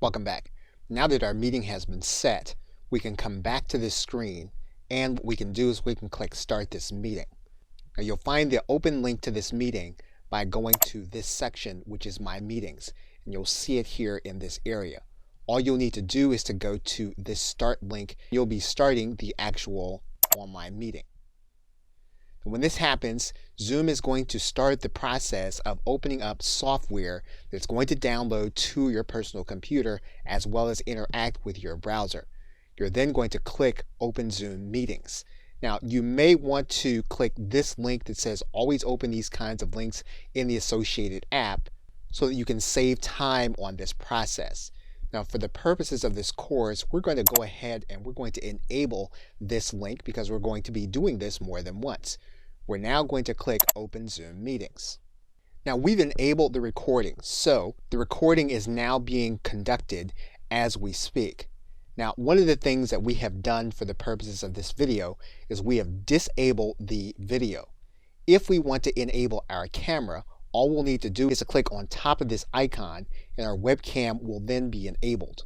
Welcome back. Now that our meeting has been set, we can come back to this screen, and what we can do is we can click Start This Meeting. Now you'll find the open link to this meeting by going to this section, which is My Meetings, and you'll see it here in this area. All you'll need to do is to go to this Start link. You'll be starting the actual online meeting. And when this happens, Zoom is going to start the process of opening up software that's going to download to your personal computer as well as interact with your browser. You're then going to click Open Zoom Meetings. Now, you may want to click this link that says always open these kinds of links in the associated app so that you can save time on this process. Now, for the purposes of this course, we're going to go ahead and we're going to enable this link because we're going to be doing this more than once. We're now going to click Open Zoom Meetings. Now, we've enabled the recording, so the recording is now being conducted as we speak. Now, one of the things that we have done for the purposes of this video is we have disabled the video. If we want to enable our camera, all we'll need to do is to click on top of this icon and our webcam will then be enabled.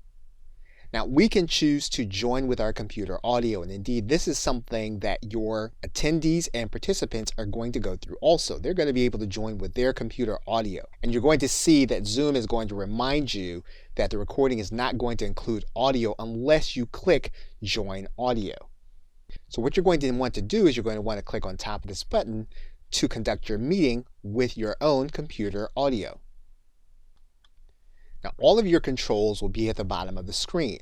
Now we can choose to join with our computer audio, and indeed this is something that your attendees and participants are going to go through also. They're going to be able to join with their computer audio, and you're going to see that Zoom is going to remind you that the recording is not going to include audio unless you click Join Audio. So what you're going to want to do is you're going to want to click on top of this button to conduct your meeting with your own computer audio. Now, all of your controls will be at the bottom of the screen.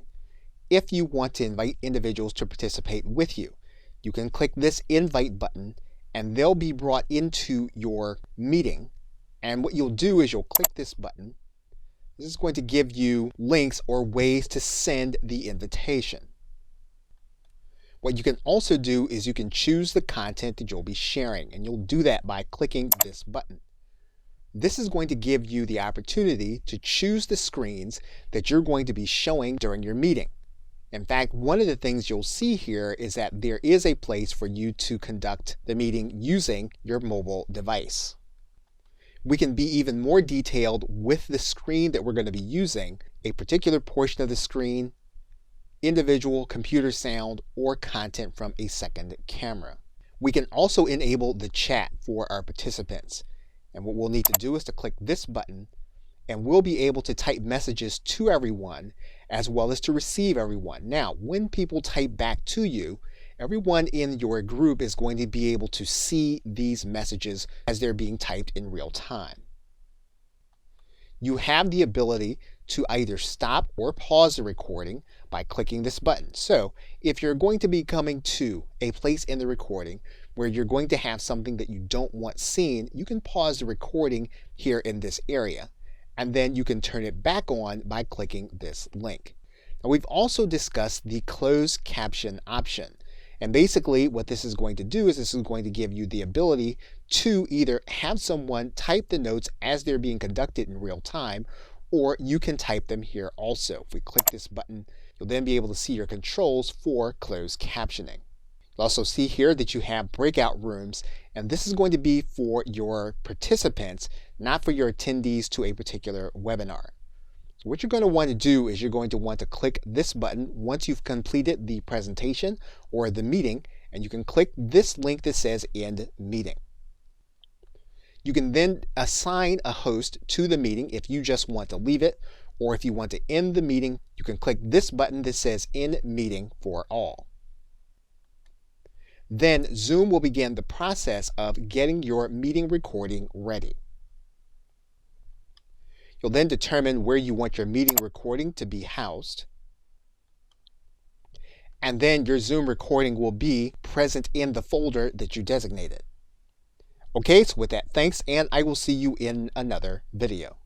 If you want to invite individuals to participate with you, you can click this invite button and they'll be brought into your meeting. And what you'll do is you'll click this button. This is going to give you links or ways to send the invitation. What you can also do is you can choose the content that you'll be sharing, and you'll do that by clicking this button. This is going to give you the opportunity to choose the screens that you're going to be showing during your meeting. In fact, one of the things you'll see here is that there is a place for you to conduct the meeting using your mobile device. We can be even more detailed with the screen that we're going to be using, a particular portion of the screen, individual computer sound, or content from a second camera. We can also enable the chat for our participants. And what we'll need to do is to click this button, and we'll be able to type messages to everyone as well as to receive everyone. Now, when people type back to you, everyone in your group is going to be able to see these messages as they're being typed in real time. You have the ability to either stop or pause the recording by clicking this button. So if you're going to be coming to a place in the recording where you're going to have something that you don't want seen, you can pause the recording here in this area, and then you can turn it back on by clicking this link. Now, we've also discussed the closed caption option. And basically what this is going to do is this is going to give you the ability to either have someone type the notes as they're being conducted in real time, or you can type them here also. If we click this button, you'll then be able to see your controls for closed captioning. You'll also see here that you have breakout rooms, and this is going to be for your participants, not for your attendees to a particular webinar. So what you're going to want to do is you're going to want to click this button once you've completed the presentation or the meeting, and you can click this link that says End Meeting. You can then assign a host to the meeting if you just want to leave it, or if you want to end the meeting, you can click this button that says End Meeting for All. Then Zoom will begin the process of getting your meeting recording ready. You'll then determine where you want your meeting recording to be housed. And then your Zoom recording will be present in the folder that you designated. Okay, so with that, thanks, and I will see you in another video.